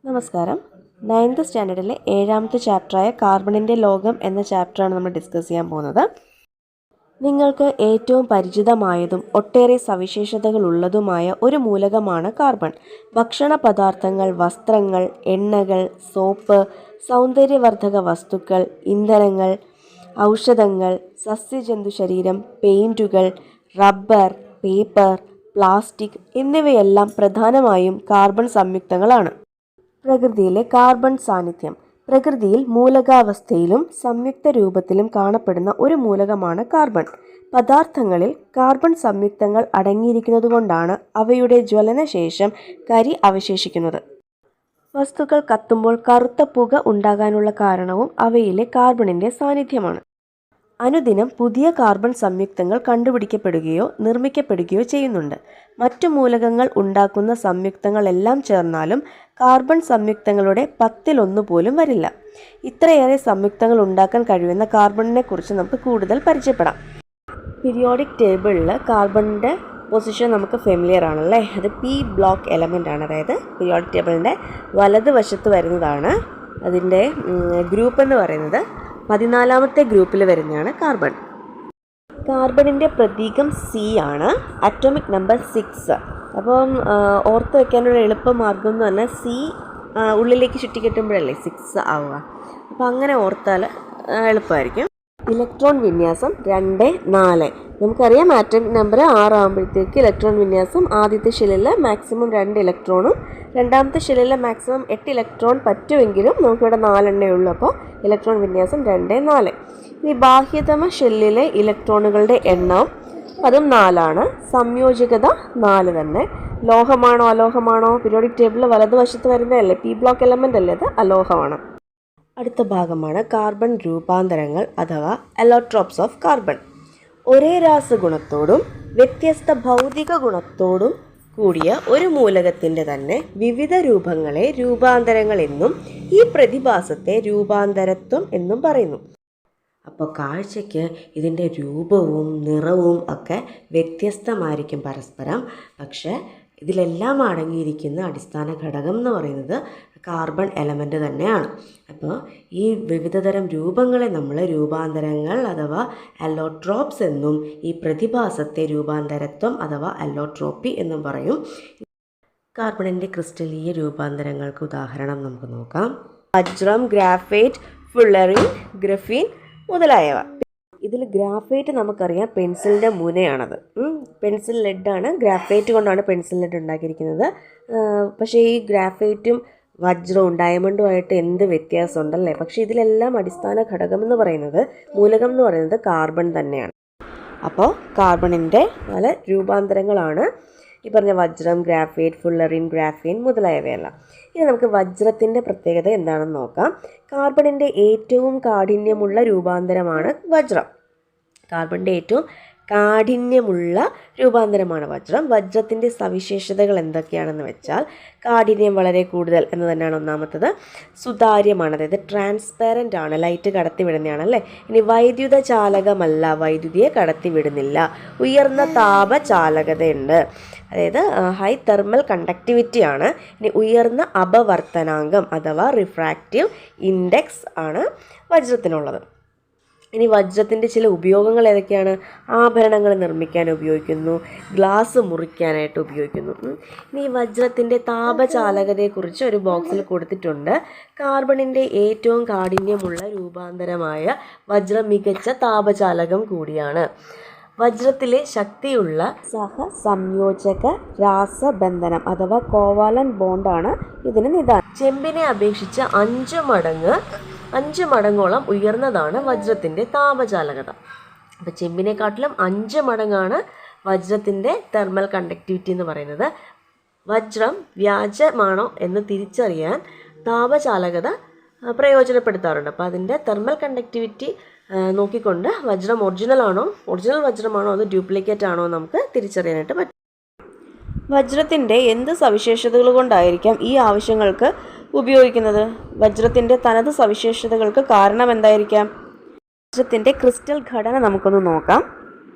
നമസ്കാരം. 9th സ്റ്റാൻഡേർഡിലെ 7ാമത്തെ ചാപ്റ്ററായ കാർബണിൻ്റെ ലോകം എന്ന ചാപ്റ്ററാണ് നമ്മൾ ഡിസ്കസ് ചെയ്യാൻ പോകുന്നത്. നിങ്ങൾക്ക് ഏറ്റവും പരിചിതമായതും ഒട്ടേറെ സവിശേഷതകളുള്ളതുമായ ഒരു മൂലകമാണ് കാർബൺ. ഭക്ഷണ പദാർത്ഥങ്ങൾ, വസ്ത്രങ്ങൾ, എണ്ണകൾ, സോപ്പ്, സൗന്ദര്യവർദ്ധക വസ്തുക്കൾ, ഇന്ധനങ്ങൾ, ഔഷധങ്ങൾ, സസ്യജന്തു ശരീരം, പെയിൻറ്റുകൾ, റബ്ബർ, പേപ്പർ, പ്ലാസ്റ്റിക് എന്നിവയെല്ലാം പ്രധാനമായും കാർബൺ സംയുക്തങ്ങളാണ്. പ്രകൃതിയിലെ കാർബൺ സാന്നിധ്യം. പ്രകൃതിയിൽ മൂലകാവസ്ഥയിലും സംയുക്ത രൂപത്തിലും കാണപ്പെടുന്ന ഒരു മൂലകമാണ് കാർബൺ. പദാർത്ഥങ്ങളിൽ കാർബൺ സംയുക്തങ്ങൾ അടങ്ങിയിരിക്കുന്നതുകൊണ്ടാണ് അവയുടെ ജ്വലനശേഷം കരി അവശേഷിക്കുന്നത്. വസ്തുക്കൾ കത്തുമ്പോൾ കറുത്ത പുക ഉണ്ടാകാനുള്ള കാരണവും അവയിലെ കാർബണിൻ്റെ സാന്നിധ്യമാണ്. അനുദിനം പുതിയ കാർബൺ സംയുക്തങ്ങൾ കണ്ടുപിടിക്കപ്പെടുകയോ നിർമ്മിക്കപ്പെടുകയോ ചെയ്യുന്നുണ്ട്. മറ്റു മൂലകങ്ങൾ ഉണ്ടാക്കുന്ന സംയുക്തങ്ങളെല്ലാം ചേർന്നാലും കാർബൺ സംയുക്തങ്ങളുടെ 10-1 പോലും വരില്ല. ഇത്രയേറെ സംയുക്തങ്ങൾ ഉണ്ടാക്കാൻ കഴിയുന്ന കാർബണിനെ കുറിച്ച് നമുക്ക് കൂടുതൽ പരിചയപ്പെടാം. പീരിയോഡിക് ടേബിളിൽ കാർബണിൻ്റെ പൊസിഷൻ നമുക്ക് ഫെമിലിയർ ആണല്ലേ. അത് പി ബ്ലോക്ക് എലമെൻ്റ് ആണ്. അതായത് പീരിയോഡിക് ടേബിളിൻ്റെ വലതുവശത്ത് വരുന്നതാണ്. അതിൻ്റെ ഗ്രൂപ്പ് എന്ന് പറയുന്നത് 14ാമത്തെ ഗ്രൂപ്പിൽ വരുന്നതാണ് കാർബൺ. കാർബണിൻ്റെ പ്രതീകം C ആണ്. Atomic number 6. അപ്പം ഓർത്ത് വയ്ക്കാനുള്ള എളുപ്പമാർഗം എന്ന് പറഞ്ഞാൽ C ഉള്ളിലേക്ക് ചുറ്റിക്കെട്ടുമ്പോഴല്ലേ 6 ആവുക. അപ്പോൾ അങ്ങനെ ഓർത്താൽ എളുപ്പമായിരിക്കും. ഇലക്ട്രോൺ വിന്യാസം 2, 4. നമുക്കറിയാം ആറ്റോമിക് നമ്പർ 6 ആകുമ്പോഴത്തേക്ക് ഇലക്ട്രോൺ വിന്യാസം ആദ്യത്തെ ഷെല്ലിൽ മാക്സിമം 2 ഇലക്ട്രോണും രണ്ടാമത്തെ ഷെല്ലിൽ മാക്സിമം 8 ഇലക്ട്രോൺ പറ്റുമെങ്കിലും നമുക്കിവിടെ 4 എണ്ണേ ഉള്ളൂ. അപ്പോൾ ഇലക്ട്രോൺ വിന്യാസം 2, 4. ഇനി ബാഹ്യതമ ഷെല്ലിലെ ഇലക്ട്രോണുകളുടെ എണ്ണം അതും 4 സംയോജകത 4 തന്നെ. ലോഹമാണോ അലോഹമാണോ? പീരിയോഡിക് ടേബിളിൽ വലതുവശത്ത് വരുന്നതല്ലേ, പി ബ്ലോക്ക് എലമെൻ്റ് അല്ലേ, അത് അലോഹമാണ്. അടുത്ത ഭാഗമാണ് കാർബൺ രൂപാന്തരങ്ങൾ അഥവാ അലോട്രോപ്സ് ഓഫ് കാർബൺ. ഒരേ രാസഗുണത്തോടും വ്യത്യസ്ത ഭൗതിക ഗുണത്തോടും കൂടിയ ഒരു മൂലകത്തിൻ്റെ തന്നെ വിവിധ രൂപങ്ങളെ രൂപാന്തരങ്ങൾ എന്നും ഈ പ്രതിഭാസത്തെ രൂപാന്തരത്വം എന്നും പറയുന്നു. അപ്പോൾ കാഴ്ചയ്ക്ക് ഇതിൻ്റെ രൂപവും നിറവും ഒക്കെ വ്യത്യസ്തമായിരിക്കും പരസ്പരം. പക്ഷേ ഇതിലെല്ലാം അടങ്ങിയിരിക്കുന്ന അടിസ്ഥാന ഘടകം എന്ന് പറയുന്നത് കാർബൺ എലമെൻ്റ് തന്നെയാണ്. അപ്പോൾ ഈ വിവിധതരം രൂപങ്ങളെ നമ്മൾ രൂപാന്തരങ്ങൾ അഥവാ അലോട്രോപ്സ് എന്നും ഈ പ്രതിഭാസത്തെ രൂപാന്തരത്വം അഥവാ അലോട്രോപ്പി എന്നും പറയും. കാർബണിൻ്റെ ക്രിസ്റ്റലീയ രൂപാന്തരങ്ങൾക്ക് ഉദാഹരണം നമുക്ക് നോക്കാം. വജ്രം, ഗ്രാഫൈറ്റ്, ഫുള്ളറിൻ, ഗ്രഫീൻ മുതലായവ. ഇതിൽ ഗ്രാഫൈറ്റ് നമുക്കറിയാം പെൻസിലിൻ്റെ മുനയാണത്. പെൻസിൽ ലെഡാണ്. ഗ്രാഫൈറ്റ് കൊണ്ടാണ് പെൻസിൽ ലെഡ് ഉണ്ടാക്കിയിരിക്കുന്നത്. പക്ഷേ ഈ ഗ്രാഫൈറ്റും വജ്രവും ഡയമണ്ടുമായിട്ട് എന്ത് വ്യത്യാസമുണ്ടല്ലേ. പക്ഷേ ഇതിലെല്ലാം അടിസ്ഥാന ഘടകം എന്ന് പറയുന്നത്, മൂലകം എന്ന് പറയുന്നത് കാർബൺ തന്നെയാണ്. അപ്പോൾ കാർബണിൻ്റെ പല രൂപാന്തരങ്ങളാണ് ഈ പറഞ്ഞ വജ്രം, ഗ്രാഫൈറ്റ്, ഫുള്ളറിൻ, ഗ്രാഫീൻ മുതലായവയെല്ലാം. ഇനി നമുക്ക് വജ്രത്തിൻ്റെ പ്രത്യേകത എന്താണെന്ന് നോക്കാം. കാർബണിൻ്റെ ഏറ്റവും കാഠിന്യമുള്ള രൂപാന്തരമാണ് വജ്രം. കാർബണിൻ്റെ ഏറ്റവും കാഠിന്യമുള്ള രൂപാന്തരമാണ് വജ്രം. വജ്രത്തിൻ്റെ സവിശേഷതകൾ എന്തൊക്കെയാണെന്ന് വെച്ചാൽ, കാഠിന്യം വളരെ കൂടുതൽ എന്ന് തന്നെയാണ് ഒന്നാമത്തത്. സുതാര്യമാണ്, അതായത് ട്രാൻസ്പാരൻ്റ് ആണ്, ലൈറ്റ് കടത്തിവിടുന്നതാണ് അല്ലേ. ഇനി വൈദ്യുത ചാലകമല്ല, വൈദ്യുതിയെ കടത്തിവിടുന്നില്ല. ഉയർന്ന താപചാലകതയുണ്ട്, അതായത് ഹൈ തെർമൽ കണ്ടക്ടിവിറ്റി ആണ്. ഇനി ഉയർന്ന അപവർത്തനാങ്കം അഥവാ റിഫ്രാക്റ്റീവ് ഇൻഡെക്സ് ആണ് വജ്രത്തിനുള്ളത്. ഇനി വജ്രത്തിൻ്റെ ചില ഉപയോഗങ്ങൾ ഏതൊക്കെയാണ്? ആഭരണങ്ങൾ നിർമ്മിക്കാൻ ഉപയോഗിക്കുന്നു, ഗ്ലാസ് മുറിക്കാനായിട്ട് ഉപയോഗിക്കുന്നു. ഇനി വജ്രത്തിൻ്റെ താപചാലകതയെക്കുറിച്ച് ഒരു ബോക്സിൽ കൊടുത്തിട്ടുണ്ട്. കാർബണിൻ്റെ ഏറ്റവും കാഠിന്യമുള്ള രൂപാന്തരമായ വജ്രം മികച്ച താപചാലകം കൂടിയാണ്. വജ്രത്തിലെ ശക്തിയുള്ള സഹസംയോജക രാസബന്ധനം അഥവാ കോവാലൻ ബോണ്ടാണ് ഇതിന് നിദാനം. ചെമ്പിനെ അപേക്ഷിച്ച് 5 മടങ്ങോളം ഉയർന്നതാണ് വജ്രത്തിൻ്റെ താപചാലകത. അപ്പോൾ ചെമ്പിനെക്കാട്ടിലും 5 മടങ്ങാണ് വജ്രത്തിൻ്റെ തെർമൽ കണ്ടക്ടിവിറ്റി എന്ന് പറയുന്നത്. വജ്രം വ്യാജമാണോ എന്ന് തിരിച്ചറിയാൻ താപചാലകത പ്രയോജനപ്പെടുത്താറുണ്ട്. അപ്പോൾ അതിൻ്റെ തെർമൽ കണ്ടക്ടിവിറ്റി നോക്കിക്കൊണ്ട് വജ്രം ഒറിജിനൽ വജ്രമാണോ അത് ഡ്യൂപ്ലിക്കേറ്റ് ആണോ നമുക്ക് തിരിച്ചറിയാനായിട്ട് പറ്റും. വജ്രത്തിൻ്റെ എന്ത് സവിശേഷതകൾ കൊണ്ടായിരിക്കാം ഈ ആവശ്യങ്ങൾക്ക് ഉപയോഗിക്കുന്നത്? വജ്രത്തിൻ്റെ തനത് സവിശേഷതകൾക്ക് കാരണം എന്തായിരിക്കാം? വജ്രത്തിൻ്റെ ക്രിസ്റ്റൽ ഘടന നമുക്കൊന്ന് നോക്കാം.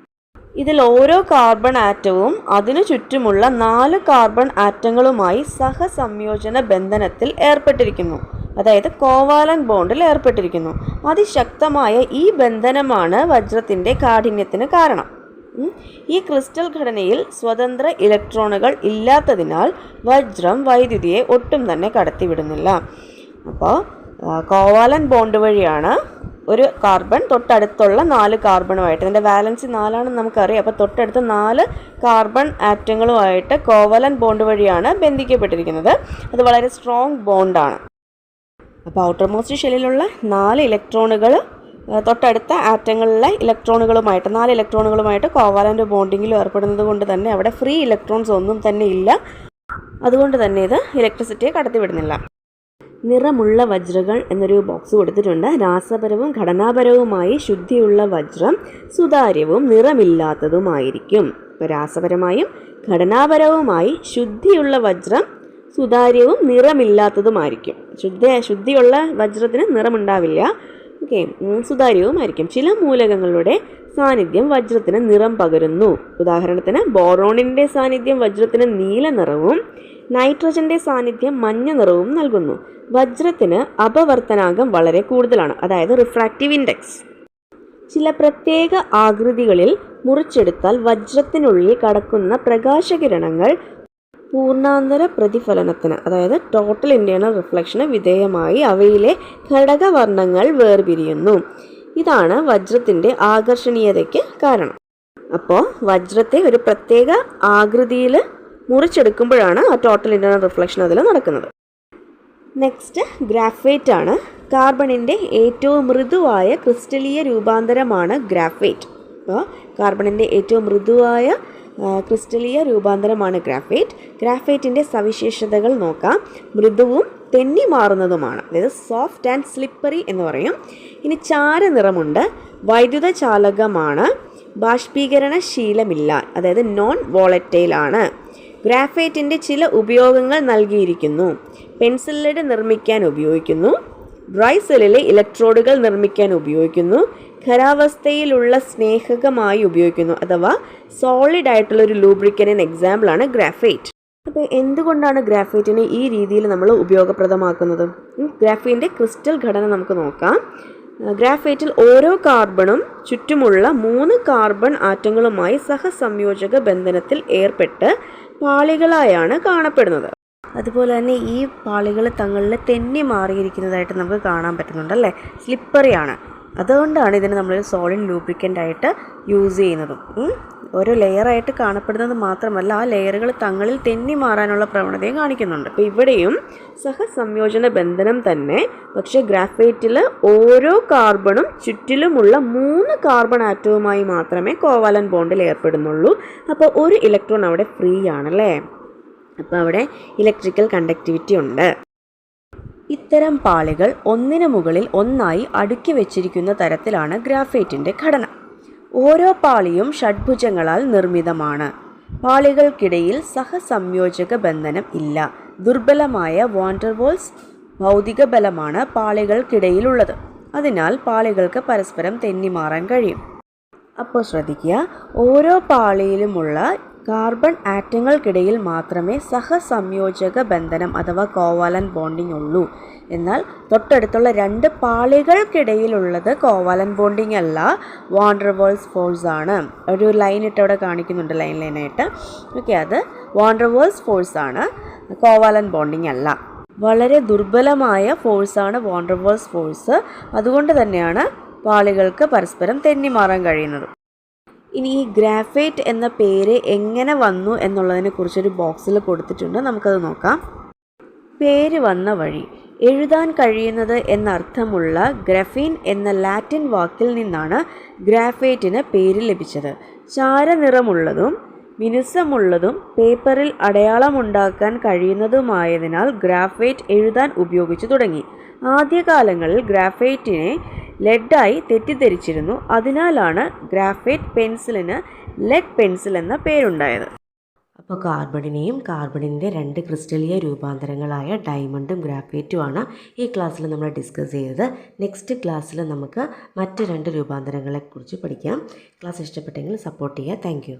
ഇതിൽ ഓരോ കാർബൺ ആറ്റവും അതിനു ചുറ്റുമുള്ള 4 കാർബൺ ആറ്റങ്ങളുമായി സഹസംയോജന ബന്ധനത്തിൽ ഏർപ്പെട്ടിരിക്കുന്നു. അതായത് കോവാലന്റ് ബോണ്ടിൽ ഏർപ്പെട്ടിരിക്കുന്നു. അതിശക്തമായ ഈ ബന്ധനമാണ് വജ്രത്തിൻ്റെ കാഠിന്യത്തിന് കാരണം. ഈ ക്രിസ്റ്റൽ ഘടനയിൽ സ്വതന്ത്ര ഇലക്ട്രോണുകൾ ഇല്ലാത്തതിനാൽ വജ്രം വൈദ്യുതിയെ ഒട്ടും തന്നെ കടത്തിവിടുന്നില്ല. അപ്പോൾ കോവാലന്റ് ബോണ്ട് വഴിയാണ് ഒരു കാർബൺ തൊട്ടടുത്തുള്ള 4 കാർബണുമായിട്ട്, ഇതിൻ്റെ വാലൻസി 4 നമുക്കറിയാം. അപ്പോൾ തൊട്ടടുത്ത 4 കാർബൺ ആറ്റങ്ങളുമായിട്ട് കോവാലന്റ് ബോണ്ട് വഴിയാണ് ബന്ധിക്കപ്പെട്ടിരിക്കുന്നത്. അത് വളരെ സ്ട്രോങ് ബോണ്ടാണ്. അപ്പോൾ ഔട്ടർ മോസ്റ്റ് ഷെല്ലിലുള്ള 4 ഇലക്ട്രോണുകൾ തൊട്ടടുത്ത ആറ്റങ്ങളിലെ ഇലക്ട്രോണുകളുമായിട്ട് 4 ഇലക്ട്രോണുകളുമായിട്ട് കോവാലന്റ് ബോണ്ടിങ്ങിൽ ഏർപ്പെടുന്നത് കൊണ്ട് തന്നെ അവിടെ ഫ്രീ ഇലക്ട്രോൺസ് ഒന്നും തന്നെ ഇല്ല. അതുകൊണ്ട് തന്നെ ഇത് ഇലക്ട്രിസിറ്റിയെ കടത്തിവിടുന്നില്ല. നിറമുള്ള വജ്രകൾ എന്നൊരു ബോക്സ് കൊടുത്തിട്ടുണ്ട്. രാസപരവും ഘടനാപരവുമായി ശുദ്ധിയുള്ള വജ്രം സുതാര്യവും നിറമില്ലാത്തതുമായിരിക്കും. ഇപ്പോൾ രാസപരമായും ഘടനാപരവുമായി ശുദ്ധിയുള്ള വജ്രം സുതാര്യവും നിറമില്ലാത്തതുമായിരിക്കും. ശുദ്ധിയുള്ള വജ്രത്തിന് നിറമുണ്ടാവില്ല. ഓക്കെ, സുതാര്യവുമായിരിക്കും. ചില മൂലകങ്ങളുടെ സാന്നിധ്യം വജ്രത്തിന് നിറം പകരുന്നു. ഉദാഹരണത്തിന് ബോറോണിൻ്റെ സാന്നിധ്യം വജ്രത്തിന് നീല നിറവും നൈട്രജൻ്റെ സാന്നിധ്യം മഞ്ഞ നിറവും നൽകുന്നു. വജ്രത്തിന് അപവർത്തനാങ്കം വളരെ കൂടുതലാണ്, അതായത് റിഫ്രാക്റ്റീവ് ഇൻഡെക്സ്. ചില പ്രത്യേക ആകൃതികളിൽ മുറിച്ചെടുത്താൽ വജ്രത്തിനുള്ളിൽ കടക്കുന്ന പ്രകാശകിരണങ്ങൾ പൂർണ്ണാന്തര പ്രതിഫലനത്തിന്, അതായത് ടോട്ടൽ ഇന്റേണൽ റിഫ്ലക്ഷന് വിധേയമായി അവയിലെ ഘടകവർണ്ണങ്ങൾ വേർപിരിയുന്നു. ഇതാണ് വജ്രത്തിൻ്റെ ആകർഷണീയതയ്ക്ക് കാരണം. അപ്പോൾ വജ്രത്തെ ഒരു പ്രത്യേക ആകൃതിയിൽ മുറിച്ചെടുക്കുമ്പോഴാണ് ആ ടോട്ടൽ ഇന്റേണൽ റിഫ്ലക്ഷൻ അതിൽ നടക്കുന്നത്. നെക്സ്റ്റ് ഗ്രാഫൈറ്റ് ആണ്. കാർബണിൻ്റെ ഏറ്റവും മൃദുവായ ക്രിസ്റ്റലീയ രൂപാന്തരമാണ് ഗ്രാഫൈറ്റ്. അപ്പോൾ കാർബണിൻ്റെ ഏറ്റവും മൃദുവായ ക്രിസ്റ്റലീയ രൂപാന്തരമാണ് ഗ്രാഫൈറ്റ്. ഗ്രാഫൈറ്റിൻ്റെ സവിശേഷതകൾ നോക്കാം. മൃദുവും തെന്നി മാറുന്നതുമാണ്, അതായത് സോഫ്റ്റ് ആൻഡ് സ്ലിപ്പറി എന്ന് പറയും. ഇനി ചാരനിറമുണ്ട്. വൈദ്യുത ചാലകമാണ്. ബാഷ്പീകരണശീലമില്ല, അതായത് നോൺ വോളറ്റൈൽ ആണ്. ഗ്രാഫൈറ്റിൻ്റെ ചില ഉപയോഗങ്ങൾ നൽകിയിരിക്കുന്നു. പെൻസിൽ ലെഡ് നിർമ്മിക്കാൻ ഉപയോഗിക്കുന്നു. ഡ്രൈ സെല്ലിലെ ഇലക്ട്രോഡുകൾ നിർമ്മിക്കാൻ ഉപയോഗിക്കുന്നു. ഖരാവസ്ഥയിലുള്ള സ്നേഹകമായി ഉപയോഗിക്കുന്നു, അഥവാ സോളിഡ് ആയിട്ടുള്ള ഒരു ലൂബ്രിക്കൻ്റ് എക്സാമ്പിളാണ് ഗ്രാഫൈറ്റ്. അപ്പോൾ എന്തുകൊണ്ടാണ് ഗ്രാഫൈറ്റിനെ ഈ രീതിയിൽ നമ്മൾ ഉപയോഗപ്രദമാക്കുന്നത്? ഗ്രാഫൈറ്റിൻ്റെ ക്രിസ്റ്റൽ ഘടന നമുക്ക് നോക്കാം. ഗ്രാഫൈറ്റിൽ ഓരോ കാർബണും ചുറ്റുമുള്ള 3 കാർബൺ ആറ്റങ്ങളുമായി സഹസംയോജക ബന്ധനത്തിൽ ഏർപ്പെട്ട് പാളികളായാണ് കാണപ്പെടുന്നത്. അതുപോലെ തന്നെ ഈ പാളികൾ തങ്ങളിൽ തെന്നി മാറിയിരിക്കുന്നതായിട്ട് നമുക്ക് കാണാൻ പറ്റുന്നുണ്ട്, സ്ലിപ്പറിയാണ്. അതുകൊണ്ടാണ് ഇതിനെ നമ്മളൊരു സോളിഡ് ലൂബ്രിക്കൻ്റ് ആയിട്ട് യൂസ് ചെയ്യുന്നതും. ഓരോ ലെയറായിട്ട് കാണപ്പെടുന്നത് മാത്രമല്ല, ആ ലെയറുകൾ തങ്ങളിൽ തെന്നി മാറാനുള്ള പ്രവണതയും കാണിക്കുന്നുണ്ട്. അപ്പോൾ ഇവിടെയും സഹസംയോജന ബന്ധനം തന്നെ, പക്ഷേ ഗ്രാഫൈറ്റിൽ ഓരോ കാർബണും ചുറ്റിലുമുള്ള 3 കാർബൺ ആറ്റവുമായി മാത്രമേ കോവാലന്റ് ബോണ്ടിൽ ഏർപ്പെടുന്നുള്ളൂ. അപ്പോൾ ഒരു ഇലക്ട്രോൺ അവിടെ ഫ്രീ ആണല്ലേ. അപ്പോൾ അവിടെ ഇലക്ട്രിക്കൽ കണ്ടക്ടിവിറ്റി ഉണ്ട്. ഇത്തരം പാളികൾ ഒന്നിനു മുകളിൽ ഒന്നായി അടുക്കി വെച്ചിരിക്കുന്ന തരത്തിലാണ് ഗ്രാഫൈറ്റിൻ്റെ ഘടന. ഓരോ പാളിയും ഷഡ്ഭുജങ്ങളാൽ നിർമ്മിതമാണ്. പാളികൾക്കിടയിൽ സഹസംയോജക ബന്ധനം ഇല്ല. ദുർബലമായ വാൻഡർവാൾസ് ഭൗതിക ബലമാണ് പാളികൾക്കിടയിലുള്ളത്. അതിനാൽ പാളികൾക്ക് പരസ്പരം തെന്നിമാറാൻ കഴിയും. അപ്പോൾ ശ്രദ്ധിക്കുക, ഓരോ പാളിയിലുമുള്ള കാർബൺ ആറ്റങ്ങൾക്കിടയിൽ മാത്രമേ സഹസംയോജക ബന്ധനം അഥവാ കോവാലന്റ് ബോണ്ടിങ് ഉള്ളൂ. എന്നാൽ തൊട്ടടുത്തുള്ള 2 പാളികൾക്കിടയിലുള്ളത് കോവാലന്റ് ബോണ്ടിങ് അല്ല, വാൻഡർവാൾസ് ഫോഴ്സ് ആണ്. ഒരു ലൈൻ ഇട്ട് അവിടെ കാണിക്കുന്നുണ്ട്, ലൈനായിട്ട്. ഓക്കെ, അത് വാൻഡർവാൾസ് ഫോഴ്സ് ആണ്, കോവാലന്റ് ബോണ്ടിങ് അല്ല. വളരെ ദുർബലമായ ഫോഴ്സാണ് വാൻഡർവാൾസ് ഫോഴ്സ്. അതുകൊണ്ട് തന്നെയാണ് പാളികൾക്ക് പരസ്പരം തെന്നിമാറാൻ കഴിയുന്നത്. ഇനി ഈ ഗ്രാഫൈറ്റ് എന്ന പേര് എങ്ങനെ വന്നു എന്നുള്ളതിനെ കുറിച്ചൊരു ബോക്സിൽ കൊടുത്തിട്ടുണ്ട്, നമുക്കത് നോക്കാം. പേര് വന്ന വഴി. എഴുതാൻ കഴിയുന്നത് എന്നർത്ഥമുള്ള ഗ്രഫീൻ എന്ന ലാറ്റിൻ വാക്കിൽ നിന്നാണ് ഗ്രാഫൈറ്റിന് പേര് ലഭിച്ചത്. ചാരനിറമുള്ളതും മിനുസമുള്ളതും പേപ്പറിൽ അടയാളമുണ്ടാക്കാൻ കഴിയുന്നതുമായതിനാൽ ഗ്രാഫൈറ്റ് എഴുതാൻ ഉപയോഗിച്ചു തുടങ്ങി. ആദ്യകാലങ്ങളിൽ ഗ്രാഫൈറ്റിനെ ലെഡായി തെറ്റിദ്ധരിച്ചിരുന്നു. അതിനാലാണ് ഗ്രാഫൈറ്റ് പെൻസിലിന് ലെഡ് പെൻസിൽ എന്ന പേരുണ്ടായത്. അപ്പോൾ കാർബണിൻ്റെ 2 ക്രിസ്റ്റലീയ രൂപാന്തരങ്ങളായ ഡയമണ്ടും ഗ്രാഫൈറ്റുമാണ് ഈ ക്ലാസ്സിൽ നമ്മൾ ഡിസ്കസ് ചെയ്തത്. നെക്സ്റ്റ് ക്ലാസ്സിൽ നമുക്ക് മറ്റ് 2 രൂപാന്തരങ്ങളെക്കുറിച്ച് പഠിക്കാം. ക്ലാസ് ഇഷ്ടപ്പെട്ടെങ്കിൽ സപ്പോർട്ട് ചെയ്യുക. താങ്ക്